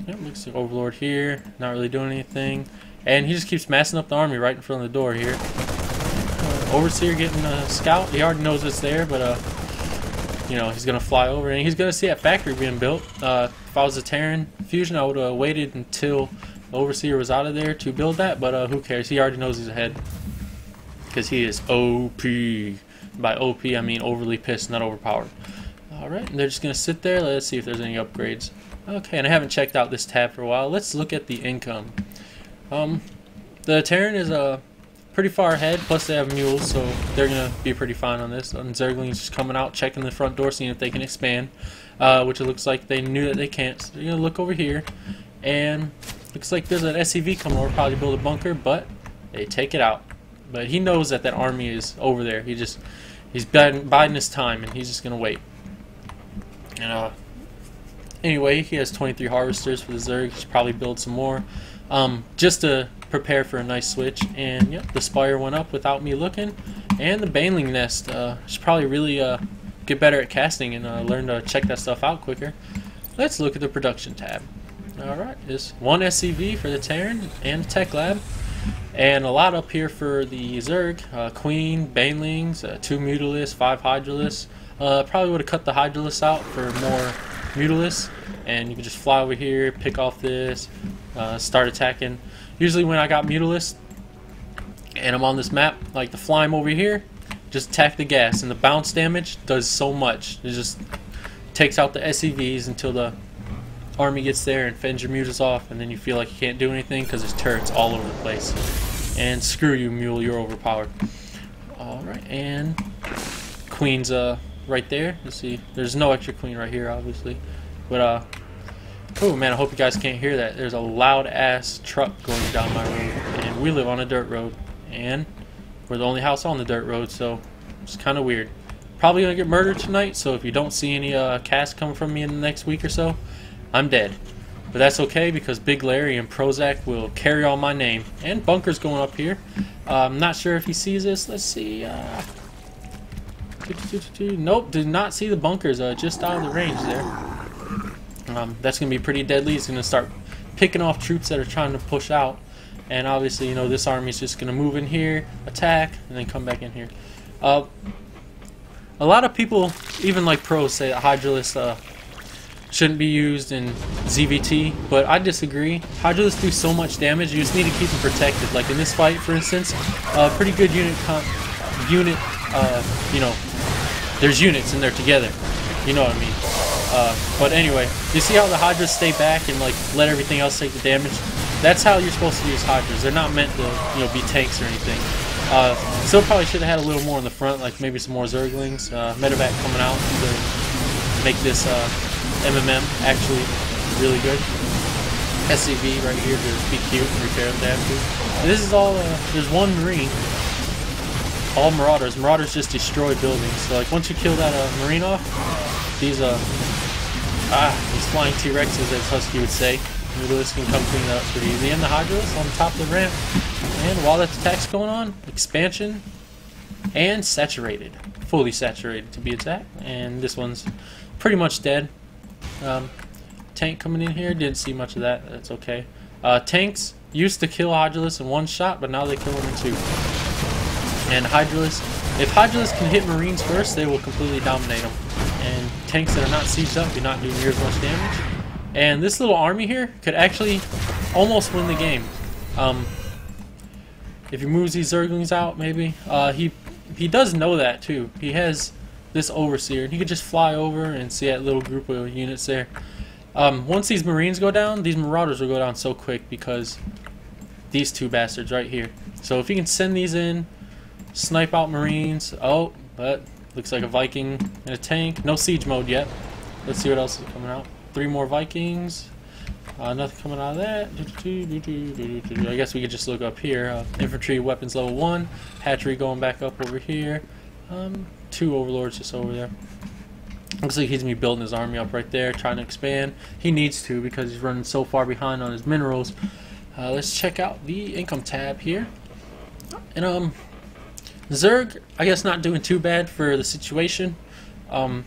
Yep, looks like Overlord here, not really doing anything. And he just keeps massing up the army right in front of the door here. Overseer getting a scout. He already knows it's there, but you know, he's gonna fly over and he's gonna see that factory being built. If I was a Terran fusion, I would have waited until the Overseer was out of there to build that, but who cares? He already knows he's ahead because he is OP. By OP, I mean overly pissed, not overpowered. Alright, and they're just gonna sit there. Let's see if there's any upgrades. Okay, and I haven't checked out this tab for a while. Let's look at the income. The Terran is pretty far ahead, plus they have mules, so they're gonna be pretty fine on this. And Zergling's just coming out, checking the front door, seeing if they can expand, which it looks like they knew that they can't. So they're gonna look over here, and looks like there's an SCV coming over, probably build a bunker, but they take it out. But he knows that that army is over there. He's biding his time, and he's just gonna wait. And anyway, he has 23 harvesters for the Zerg. He should probably build some more, just to prepare for a nice switch. And yep, the spire went up without me looking. And the Baneling nest, should probably really get better at casting and learn to check that stuff out quicker. Let's look at the production tab. Alright, there's one SCV for the Terran and the Tech Lab. And a lot up here for the Zerg. Queen, Banelings, 2 Mutalisks, 5 Hydralisks. Probably would have cut the Hydralisks out for more Mutalisks. And you can just fly over here, pick off this, start attacking. Usually when I got Mutalisks and I'm on this map, like the flying over here, just attack the gas. And the bounce damage does so much. It just takes out the SCVs until the army gets there and fends your mutas off, and then you feel like you can't do anything because there's turrets all over the place. And screw you, mule, you're overpowered. Alright, and Queen's right there. Let's see, there's no extra Queen right here, obviously. But oh man, I hope you guys can't hear that. There's a loud ass truck going down my road, and we live on a dirt road, and we're the only house on the dirt road, so it's kind of weird. Probably gonna get murdered tonight, so if you don't see any casts coming from me in the next week or so, I'm dead. But that's okay, because Big Larry and Prozac will carry on my name. And Bunker's going up here. I'm not sure if he sees this. Let's see. Nope, did not see the bunkers. Just out of the range there. That's going to be pretty deadly. He's going to start picking off troops that are trying to push out. And obviously, you know, this army's just going to move in here, attack, and then come back in here. A lot of people, even like pros, say that Hydralisks shouldn't be used in ZVT, but I disagree. Hydralisks do so much damage, you just need to keep them protected. Like in this fight, for instance, pretty good you know, there's units and they're together. You know what I mean. But anyway, you see how the Hydras stay back and like let everything else take the damage? That's how you're supposed to use Hydras. They're not meant to, you know, be tanks or anything. Still probably should have had a little more in the front, like maybe some more Zerglings. Medevac coming out to make this MMM actually really good. SCV right here to be cute and repair if they have to. And this is all, there's one Marine. All Marauders. Marauders just destroy buildings. So like once you kill that Marine off, these flying T-Rexes, as Husky would say, Mutalisks can come clean that up pretty easy. And the Hydralisks on top of the ramp. And while that attack's going on, expansion and saturated. Fully saturated to be exact. And this one's pretty much dead. Tank coming in here, didn't see much of that. That's okay. Tanks used to kill Hydralisks in one shot, but now they kill them in 2. And Hydralisks, if Hydralisks can hit Marines first, they will completely dominate them. And tanks that are not sieged up do not do near as much damage. And this little army here could actually almost win the game. If he moves these Zerglings out, maybe. He does know that too. He has this Overseer, and he could just fly over and see that little group of units there. Once these Marines go down, these Marauders will go down so quick because these 2 bastards right here. So if he can send these in, snipe out Marines. Oh, but looks like a Viking and a tank. No siege mode yet. Let's see what else is coming out. 3 more Vikings. Nothing coming out of that. I guess we could just look up here. Infantry weapons level 1. Hatchery going back up over here. 2 Overlords just over there. Looks like he's gonna be building his army up right there, trying to expand. He needs to because he's running so far behind on his minerals. Let's check out the income tab here. And Zerg, I guess not doing too bad for the situation.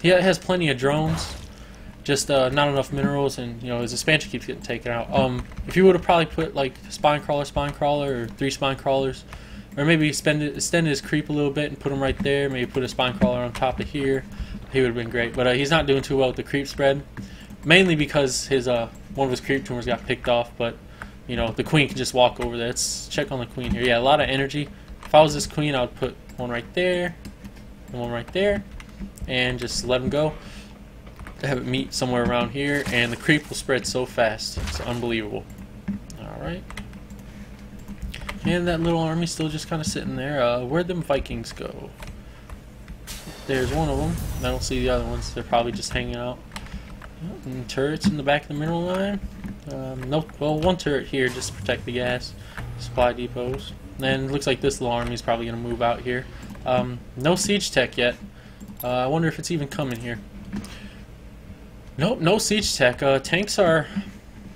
He has plenty of drones. Just not enough minerals, and you know his expansion keeps getting taken out. If you would have probably put like spine crawler, or 3 spine crawlers, or maybe extended his creep a little bit and put him right there. Maybe put a spine crawler on top of here. He would have been great, but he's not doing too well with the creep spread, mainly because his one of his creep tumors got picked off. But you know the queen can just walk over there. Let's check on the queen here. Yeah, a lot of energy. If I was this queen, I would put one right there, and one right there, and just let him go. Have it meet somewhere around here, and the creep will spread so fast. It's unbelievable. Alright. And that little army's still just kind of sitting there. Where'd them Vikings go? There's one of them. I don't see the other ones. They're probably just hanging out. And turrets in the back of the mineral line. Nope. Well, one turret here just to protect the gas. Supply depots. And it looks like this little army's probably going to move out here. No siege tech yet. I wonder if it's even coming here. Nope, no siege tech. Tanks are,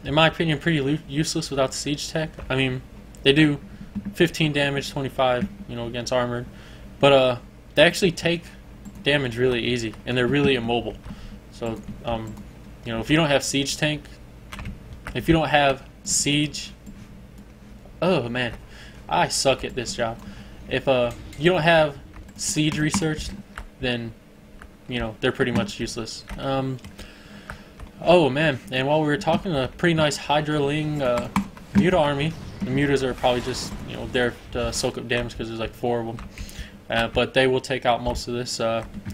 in my opinion, pretty useless without the siege tech. I mean, they do 15 damage, 25, you know, against armored. But they actually take damage really easy, and they're really immobile. So, you know, if you don't have siege tank, if you don't have siege, oh man, I suck at this job. If you don't have siege research, then you know they're pretty much useless. Oh man, and while we were talking, a pretty nice Hydraling Muta army. The Mutas are probably just, you know, there to soak up damage because there's like 4 of them. But they will take out most of this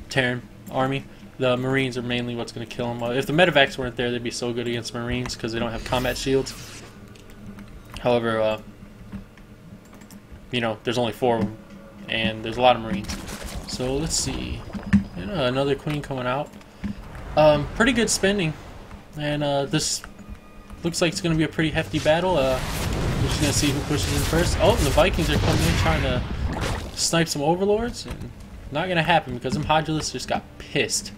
Terran army. The Marines are mainly what's going to kill them. If the medevacs weren't there, they'd be so good against Marines because they don't have combat shields. However, you know, there's only 4 of them, and there's a lot of Marines. So let's see. Another queen coming out. Pretty good spending, and this looks like it's going to be a pretty hefty battle. We're just going to see who pushes in first. Oh, the Vikings are coming in trying to snipe some overlords, and not going to happen because them Hydralists just got pissed.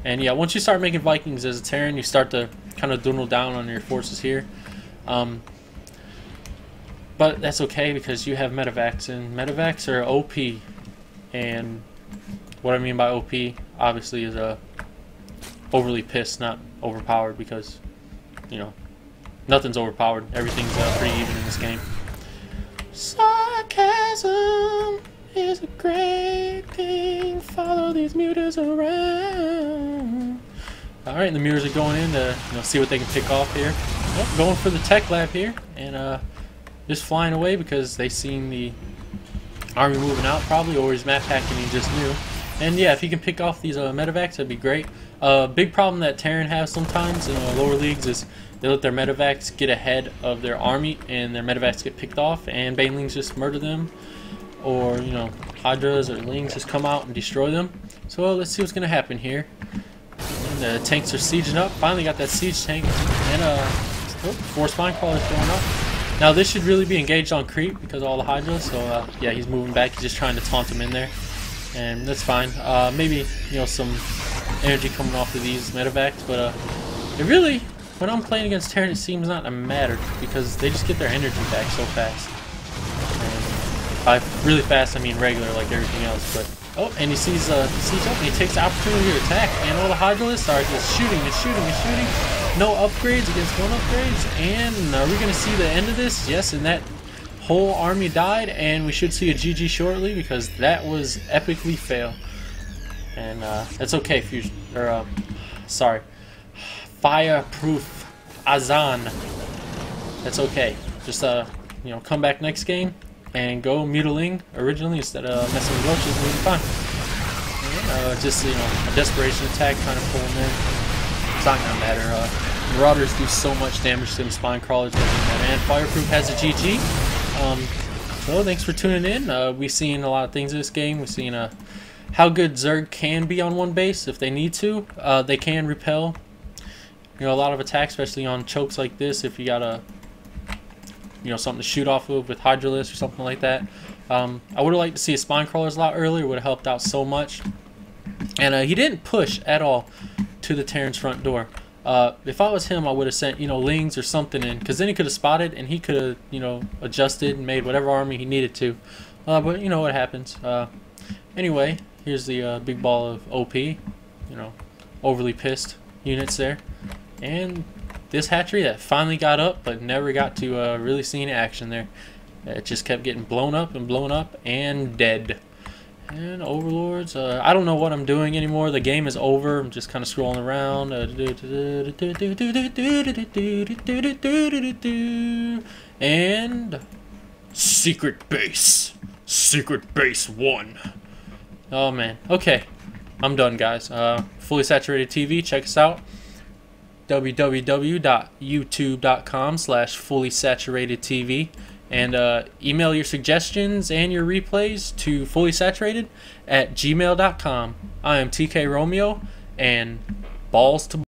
And yeah, once you start making Vikings as a Terran, you start to kind of dwindle down on your forces here. But that's okay because you have medevacs, and medevacs are OP. And what I mean by OP, obviously, is overly pissed, not overpowered, because, you know, nothing's overpowered. Everything's pretty even in this game. Sarcasm is a great thing. Follow these mutas around. Alright, the mutas are going in to, you know, see what they can pick off here. Oh, going for the tech lab here, and just flying away because they seen the army moving out probably, or he's map hacking and he just knew. And yeah, if he can pick off these medevacs, that'd be great. Big problem that Terran has sometimes in lower leagues is they let their medevacs get ahead of their army, and their medevacs get picked off, and banelings just murder them, or you know, Hydras or Lings just come out and destroy them. So let's see what's gonna happen here. And the tanks are sieging up. Finally got that siege tank, and 4 spine crawlers going up. Now this should really be engaged on creep because of all the Hydras. So yeah, he's moving back. He's just trying to taunt him in there, and that's fine. Maybe, you know, some energy coming off of these medevacs, but it really, when I'm playing against Terran, it seems not to matter because they just get their energy back so fast. And by really fast, I mean regular, like everything else. But oh, and he sees siege up, and he takes the opportunity to attack, and all the Hydralists are just shooting and shooting and shooting. No upgrades against 1 upgrades, and are we going to see the end of this? Yes, and that whole army died, and we should see a GG shortly because that was epically fail. And that's okay, Fusion, or sorry, Fireproovazn. That's okay. Just you know, come back next game and go Mutiling originally instead of messing with roaches, and we'll be fine. And, just, you know, a desperation attack, kind of pull them in. It's not gonna matter. Marauders do so much damage to them spine crawlers, and Fireproof has a GG. So thanks for tuning in. We've seen a lot of things in this game. We've seen how good Zerg can be on one base if they need to. They can repel, you know, a lot of attacks, especially on chokes like this. If you got you know, something to shoot off of with Hydralisk or something like that. I would have liked to see his spine crawlers a lot earlier. Would have helped out so much. And he didn't push at all to the Terran's front door. If I was him, I would have sent, you know, Lings or something in, because then he could have spotted and he could have, you know, adjusted and made whatever army he needed to. But you know what happens. Anyway, here's the big ball of OP. You know, overly pissed. units there. And this hatchery that finally got up but never got to really see any action there. It just kept getting blown up and dead. And overlords, I don't know what I'm doing anymore. The game is over. I'm just kind of scrolling around. And secret base 1. Oh man. Okay, I'm done, guys. Fully Saturated TV. Check us out. www.youtube.com/fullysaturatedtv. And email your suggestions and your replays to fullysaturated@gmail.com. I am TK Romeo, and balls to